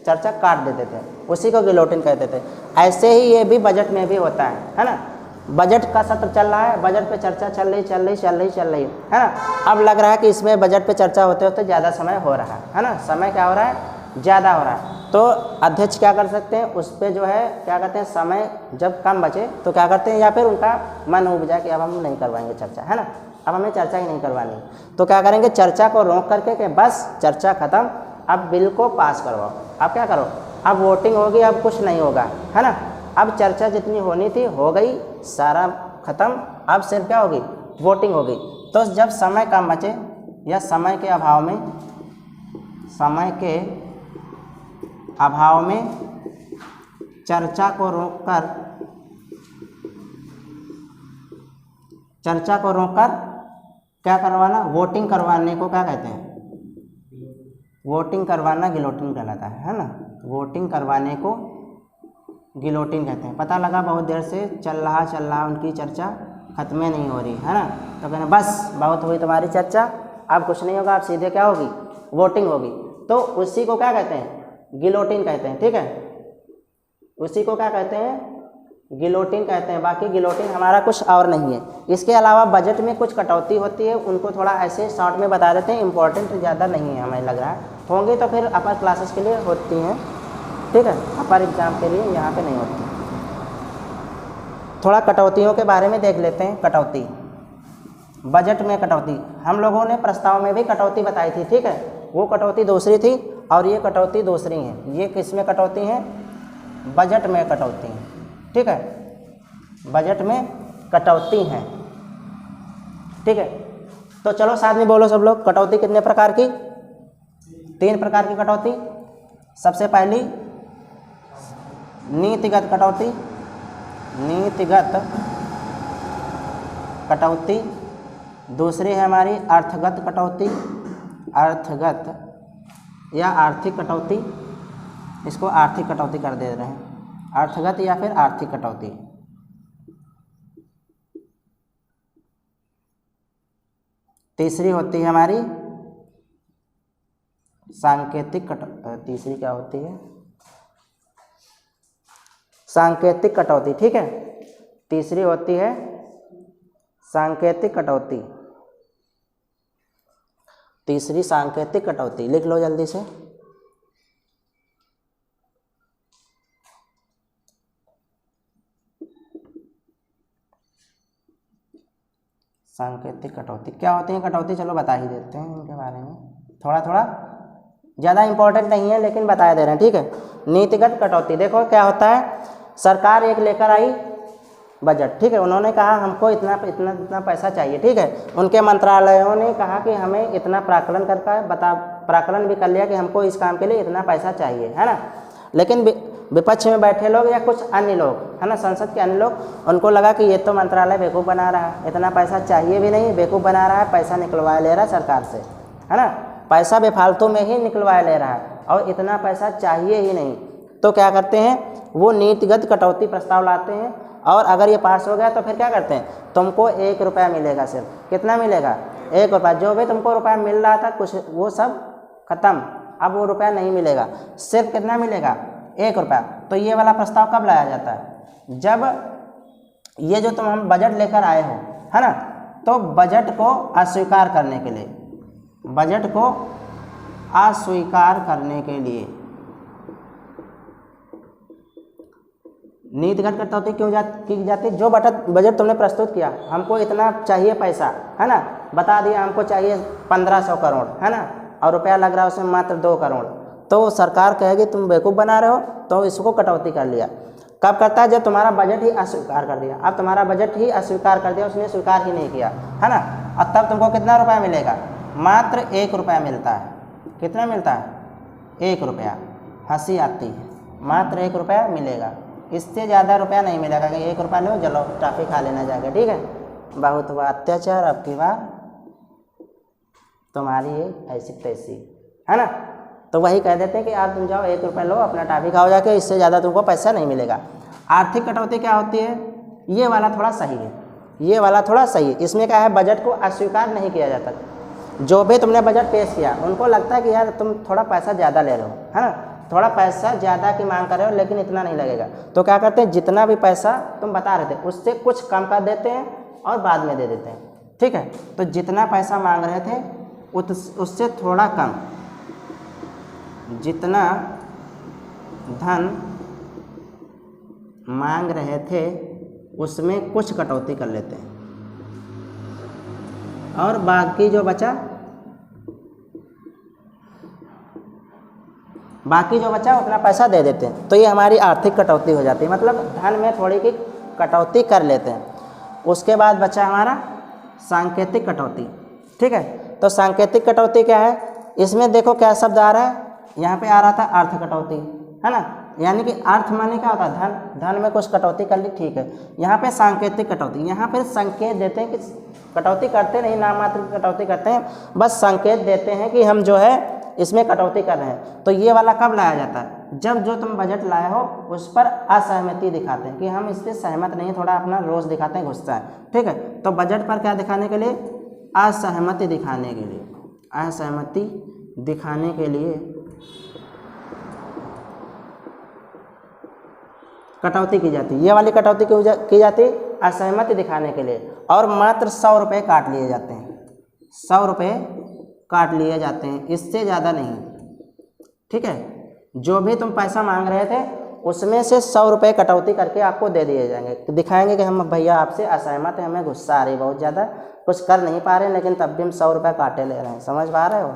चर्चा काट देते थे, उसी को गिलोटिन कहते थे। ऐसे ही ये भी बजट में भी होता है ना। बजट का सत्र चल रहा है, बजट पे चर्चा चल रही है ना। अब लग रहा है कि इसमें बजट पे चर्चा होते होते ज़्यादा समय हो रहा है ना, समय क्या हो रहा है, ज़्यादा हो रहा है। तो अध्यक्ष क्या कर सकते हैं, उस पर जो है क्या कहते हैं, समय जब कम बचे तो क्या करते हैं, या फिर उनका मन उब जाए कि अब हम नहीं करवाएंगे चर्चा, है ना, अब हमें चर्चा ही नहीं करवानी, तो क्या करेंगे, चर्चा को रोक करके कि बस चर्चा खत्म, अब बिल को पास करवाओ। अब क्या करो, अब वोटिंग होगी, अब कुछ नहीं होगा, है ना। अब चर्चा जितनी होनी थी हो गई, सारा खत्म, अब सिर्फ क्या होगी, वोटिंग होगी। तो जब समय कम बचे या समय के अभाव में चर्चा को रोककर क्या करवाना, वोटिंग करवाने को क्या कहते हैं, वोटिंग करवाना गिलोटिन कहलाता है ना। वोटिंग करवाने को गिलोटिन कहते हैं। पता लगा बहुत देर से चल रहा उनकी चर्चा, खत्म नहीं हो रही, है ना। तो कहना बस बहुत हुई तुम्हारी चर्चा, अब कुछ नहीं होगा, अब सीधे क्या होगी, वोटिंग होगी। तो उसी को क्या कहते हैं, गिलोटिन कहते हैं। ठीक है, उसी को क्या कहते हैं, गिलोटिन कहते हैं। बाकी गिलोटिन हमारा कुछ और नहीं है। इसके अलावा बजट में कुछ कटौती होती है, उनको थोड़ा ऐसे शॉर्ट में बता देते हैं, इंपॉर्टेंट ज़्यादा नहीं है हमें लग रहा है, होंगे तो फिर अपर क्लासेस के लिए होती हैं। ठीक है, अपर एग्जाम के लिए यहाँ पे नहीं होती। थोड़ा कटौतियों के बारे में देख लेते हैं। कटौती, बजट में कटौती, हम लोगों ने प्रस्ताव में भी कटौती बताई थी। ठीक है, वो कटौती दूसरी थी और ये कटौती दूसरी है। ये किस में कटौती है, बजट में कटौती है। ठीक है, बजट में कटौती है। ठीक है, तो चलो साथ में बोलो सब लोग, कटौती कितने प्रकार की, 3 प्रकार की कटौती। सबसे पहली नीतिगत कटौती, नीतिगत कटौती। दूसरी है हमारी अर्थगत कटौती, अर्थगत या आर्थिक कटौती, इसको आर्थिक कटौती कर दे रहे हैं, अर्थगत या फिर आर्थिक कटौती। तीसरी होती है हमारी सांकेतिक तीसरी क्या होती है, सांकेतिक कटौती। ठीक है, तीसरी होती है सांकेतिक कटौती। तीसरी सांकेतिक कटौती, लिख लो जल्दी से। सांकेतिक कटौती क्या होती है, कटौती चलो बता ही देते हैं इनके बारे में, थोड़ा थोड़ा, ज़्यादा इंपॉर्टेंट नहीं है लेकिन बता दे रहे हैं। ठीक है, नीतिगत कटौती, देखो क्या होता है, सरकार एक लेकर आई बजट। ठीक है, उन्होंने कहा हमको इतना इतना इतना पैसा चाहिए। ठीक है, उनके मंत्रालयों ने कहा कि हमें इतना प्राकलन प्राकलन भी कर लिया कि हमको इस काम के लिए इतना पैसा चाहिए, है ना। लेकिन विपक्ष में बैठे लोग या कुछ अन्य लोग, है ना, संसद के अन्य लोग, उनको लगा कि ये तो मंत्रालय बेवकूफ़ बना रहा है, इतना पैसा चाहिए भी नहीं, बेवकूफ़ बना रहा है, पैसा निकलवा ले रहा है सरकार से, है ना, पैसा बेफालतू में ही निकलवा ले रहा है और इतना पैसा चाहिए ही नहीं। तो क्या करते हैं, वो नीतिगत कटौती प्रस्ताव लाते हैं और अगर ये पास हो गया तो फिर क्या करते हैं, तुमको 1 रुपया मिलेगा, सिर्फ कितना मिलेगा, 1 रुपया। जो भी तुमको रुपया मिल रहा था कुछ, वो सब खत्म, अब वो रुपया नहीं मिलेगा, सिर्फ कितना मिलेगा, 1 रुपया। तो ये वाला प्रस्ताव कब लाया जाता है, जब ये जो तुम हम बजट लेकर आए हो, है ना, तो बजट को अस्वीकार करने के लिए, बजट को अस्वीकार करने के लिए नीतिगत कटौती क्यों की जाती, जो बजट तुमने प्रस्तुत किया, हमको इतना चाहिए पैसा, है ना, बता दिया हमको चाहिए 1500 करोड़, है ना, और रुपया लग रहा है उसमें मात्र 2 करोड़, तो सरकार कहेगी तुम बेवकूफ़ बना रहे हो, तो इसको कटौती कर लिया। कब करता है, जब तुम्हारा बजट ही अस्वीकार कर दिया। अब तुम्हारा बजट ही अस्वीकार कर दिया, उसने स्वीकार ही नहीं किया, है ना, और तब तुमको कितना रुपया मिलेगा, मात्र 1 रुपया मिलता है। कितना मिलता है, 1 रुपया। हंसी आती है, मात्र 1 रुपया मिलेगा, इससे ज़्यादा रुपया नहीं मिलेगा कि 1 रुपया लो चलो टॉफ़ी खा लेना जाके। ठीक है, बहुत हुआ अत्याचार, अब की बार तुम्हारी ये ऐसी तैसी, है ना। तो वही कह देते हैं कि आप तुम जाओ 1 रुपया लो अपना टॉफ़ी खाओ जाके, इससे ज़्यादा तुमको पैसा नहीं मिलेगा। आर्थिक कटौती क्या होती है, ये वाला थोड़ा सही है, ये वाला थोड़ा सही है। इसमें क्या है, बजट को अस्वीकार नहीं किया जाता। जो भी तुमने बजट पेश किया उनको लगता है कि यार तुम थोड़ा पैसा ज़्यादा ले रहे हो, है ना, थोड़ा पैसा ज़्यादा की मांग कर रहे हो लेकिन इतना नहीं लगेगा, तो क्या करते हैं, जितना भी पैसा तुम बता रहे थे उससे कुछ कम कर देते हैं और बाद में दे देते हैं। ठीक है, तो जितना पैसा मांग रहे थे उससे थोड़ा कम, जितना धन मांग रहे थे उसमें कुछ कटौती कर लेते हैं और बाकी जो बचा उतना पैसा दे देते हैं। तो ये हमारी आर्थिक कटौती हो जाती है, मतलब धन में थोड़ी की कटौती कर लेते हैं। उसके बाद बचा हमारा सांकेतिक कटौती। ठीक है, तो सांकेतिक कटौती क्या है, इसमें देखो क्या शब्द आ रहा है, यहाँ पे आ रहा था अर्थ कटौती, है ना, यानी कि अर्थ माने क्या होता है, धन, धन में कुछ कटौती कर ली, ठीक है। यहाँ पे सांकेतिक कटौती, यहाँ पे संकेत देते हैं कि कटौती करते नहीं, नाम मात्र की कटौती करते हैं, बस संकेत देते हैं कि हम जो है इसमें कटौती कर रहे हैं। तो ये वाला कब लाया जाता है, जब जो तुम बजट लाए हो उस पर असहमति दिखाते हैं कि हम इससे सहमत नहीं, थोड़ा अपना रोष दिखाते हैं, गुस्सा है। ठीक है, तो बजट पर क्या दिखाने के लिए, असहमति दिखाने के लिए। असहमति दिखाने के लिए कटौती की जाती है। ये वाली कटौती की जाती है असहमति दिखाने के लिए, और मात्र 100 रुपये काट लिए जाते हैं। 100 रुपये काट लिए जाते हैं, इससे ज़्यादा नहीं। ठीक है, जो भी तुम पैसा मांग रहे थे उसमें से 100 रुपये कटौती करके आपको दे दिए जाएंगे। दिखाएंगे कि हम भैया आपसे असहमत हैं, हमें गुस्सा आ रही बहुत ज़्यादा, कुछ कर नहीं पा रहे, लेकिन तब भी हम 100 रुपये काटे ले रहे हैं। समझ पा रहे हो?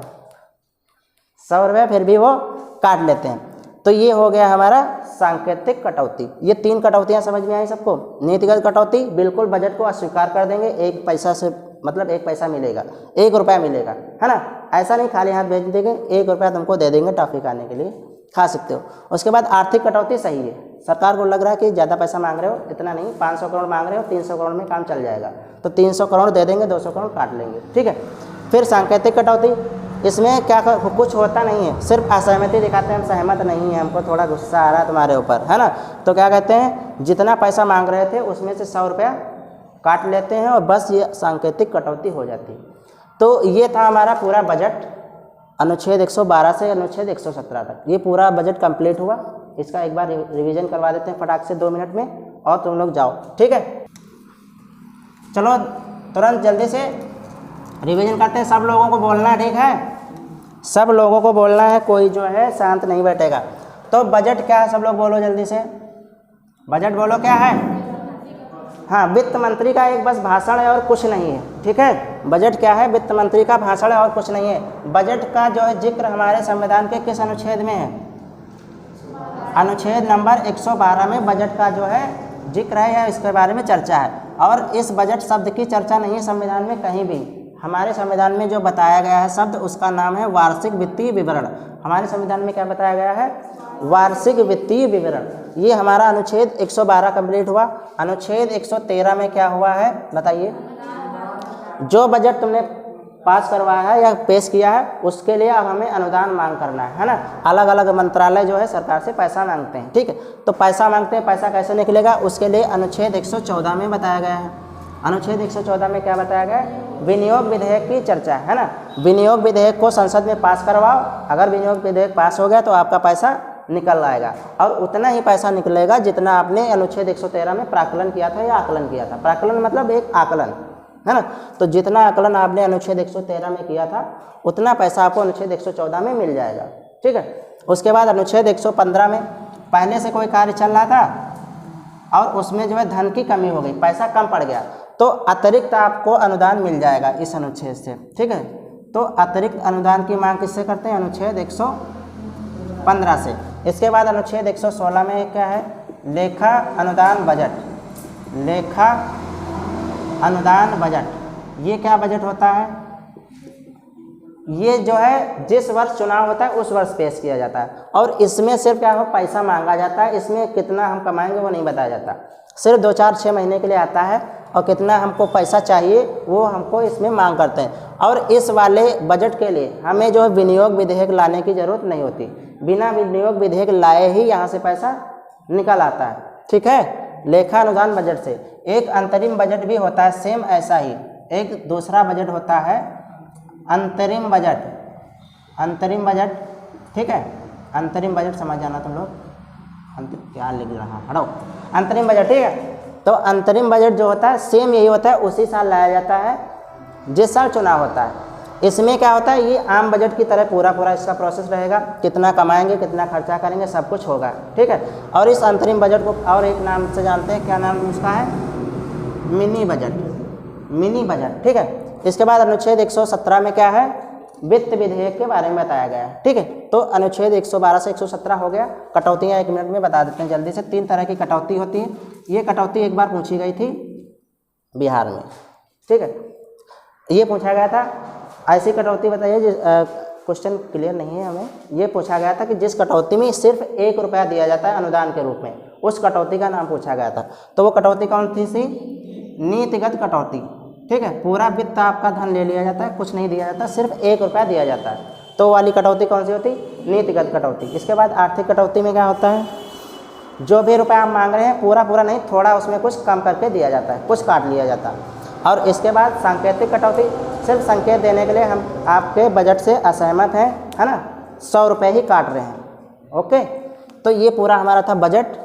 100 रुपये फिर भी वो काट लेते हैं। तो ये हो गया हमारा सांकेतिक कटौती। ये 3 कटौतियाँ समझ में आई सबको। नीतिगत कटौती, बिल्कुल बजट को अस्वीकार कर देंगे, 1 पैसा से मतलब 1 पैसा मिलेगा, 1 रुपया मिलेगा, है ना। ऐसा नहीं खाली हाथ भेज देंगे, 1 रुपया तुमको दे देंगे टॉफ़ी खाने के लिए, खा सकते हो। उसके बाद आर्थिक कटौती सही है, सरकार को लग रहा है कि ज़्यादा पैसा मांग रहे हो, इतना नहीं, 500 करोड़ मांग रहे हो, 300 करोड़ में काम चल जाएगा, तो 300 करोड़ दे देंगे, 200 करोड़ काट लेंगे। ठीक है। फिर सांकेतिक कटौती, इसमें क्या कुछ होता नहीं है, सिर्फ असहमति दिखाते हैं, हम सहमत नहीं हैं, हमको थोड़ा गुस्सा आ रहा है तुम्हारे ऊपर, है ना। तो क्या कहते हैं, जितना पैसा मांग रहे थे उसमें से 100 रुपया काट लेते हैं और बस ये सांकेतिक कटौती हो जाती है। तो ये था हमारा पूरा बजट अनुच्छेद 112 से अनुच्छेद 117 तक। ये पूरा बजट कंप्लीट हुआ। इसका एक बार रिवीजन करवा देते हैं फटाक से 2 मिनट में, और तुम लोग जाओ। ठीक है, चलो तुरंत जल्दी से रिवीजन करते हैं। सब लोगों को बोलना है, ठीक है, सब लोगों को बोलना है, कोई जो है शांत नहीं बैठेगा। तो बजट क्या है, सब लोग बोलो जल्दी से, बजट बोलो क्या है। हाँ, वित्त मंत्री का एक बस भाषण है और कुछ नहीं है। ठीक है, बजट क्या है, वित्त मंत्री का भाषण है और कुछ नहीं है। बजट का जो है जिक्र हमारे संविधान के किस अनुच्छेद में है, अनुच्छेद नंबर 112 में बजट का जो है जिक्र है या इसके बारे में चर्चा है। और इस बजट शब्द की चर्चा नहीं है संविधान में कहीं भी। हमारे संविधान में जो बताया गया है शब्द, उसका नाम है वार्षिक वित्तीय विवरण। हमारे संविधान में क्या बताया गया है, वार्षिक वित्तीय विवरण। ये हमारा अनुच्छेद 112 कंप्लीट हुआ। अनुच्छेद 113 में क्या हुआ है बताइए। जो बजट तुमने पास करवाया है या पेश किया है उसके लिए अब हमें अनुदान मांग करना है ना। अलग अलग मंत्रालय जो है सरकार से पैसा मांगते हैं। ठीक है, तो पैसा मांगते हैं, पैसा कैसे निकलेगा उसके लिए अनुच्छेद 114 में बताया गया है। अनुच्छेद 114 में क्या बताया गया है, विनियोग विधेयक की चर्चा है ना। विनियोग विधेयक को संसद में पास करवाओ, अगर विनियोग विधेयक पास हो गया तो आपका पैसा निकल आएगा, और उतना ही पैसा निकलेगा जितना आपने अनुच्छेद 113 में प्राकलन किया था या आकलन किया था। प्राकलन मतलब एक आकलन, है ना। तो जितना आकलन आपने अनुच्छेद 113 में किया था उतना पैसा आपको अनुच्छेद 114 में मिल जाएगा। ठीक है, उसके बाद अनुच्छेद 115 में पहले से कोई कार्य चल रहा था और उसमें जो है धन की कमी हो गई, पैसा कम पड़ गया, तो अतिरिक्त आपको अनुदान मिल जाएगा इस अनुच्छेद से। ठीक है, तो अतिरिक्त अनुदान की मांग किससे करते हैं, अनुच्छेद 115 से। इसके बाद अनुच्छेद 116 में क्या है, लेखा अनुदान बजट। लेखा अनुदान बजट, ये क्या बजट होता है, ये जो है जिस वर्ष चुनाव होता है उस वर्ष पेश किया जाता है, और इसमें सिर्फ क्या हो, पैसा मांगा जाता है। इसमें कितना हम कमाएंगे वो नहीं बताया जाता, सिर्फ 2, 4, 6 महीने के लिए आता है, और कितना हमको पैसा चाहिए वो हमको इसमें मांग करते हैं। और इस वाले बजट के लिए हमें जो है विनियोग विधेयक लाने की ज़रूरत नहीं होती, बिना विनियोग विधेयक लाए ही यहाँ से पैसा निकल आता है। ठीक है, लेखा अनुदान बजट से। एक अंतरिम बजट भी होता है सेम ऐसा ही, एक दूसरा बजट होता है अंतरिम बजट। अंतरिम बजट, ठीक है, अंतरिम बजट समझ जाना तुम लोग, क्या लिख रहा हटो, अंतरिम बजट। ठीक है, तो अंतरिम बजट जो होता है सेम यही होता है, उसी साल लाया जाता है जिस साल चुनाव होता है। इसमें क्या होता है, ये आम बजट की तरह पूरा इसका प्रोसेस रहेगा, कितना कमाएंगे कितना खर्चा करेंगे सब कुछ होगा। ठीक है, और इस अंतरिम बजट को और एक नाम से जानते हैं, क्या नाम उसका है, मिनी बजट। मिनी बजट, ठीक है। इसके बाद अनुच्छेद 117 में क्या है, वित्त विधेयक के बारे में बताया गया है। ठीक है, तो अनुच्छेद 112 से 117 हो गया। कटौतियाँ 1 मिनट में बता देते हैं जल्दी से। 3 तरह की कटौती होती है। ये कटौती एक बार पूछी गई थी बिहार में। ठीक है, ये पूछा गया था, ऐसी कटौती बताइए जिस क्वेश्चन क्लियर नहीं है हमें। ये पूछा गया था कि जिस कटौती में सिर्फ 1 रुपया दिया जाता है अनुदान के रूप में, उस कटौती का नाम पूछा गया था। तो वो कटौती कौन थी सी, नीतिगत कटौती। ठीक है, पूरा वित्त आपका धन ले लिया जाता है, कुछ नहीं दिया जाता, सिर्फ 1 रुपया दिया जाता है, तो वाली कटौती कौन सी होती, नीतिगत कटौती। इसके बाद आर्थिक कटौती में क्या होता है, जो भी रुपया आप मांग रहे हैं पूरा नहीं, थोड़ा उसमें कुछ कम करके दिया जाता है, कुछ काट लिया जाता है। और इसके बाद सांकेतिक कटौती, सिर्फ संकेत देने के लिए हम आपके बजट से असहमत हैं, है ना, 100 रुपये ही काट रहे हैं। ओके, तो ये पूरा हमारा था बजट।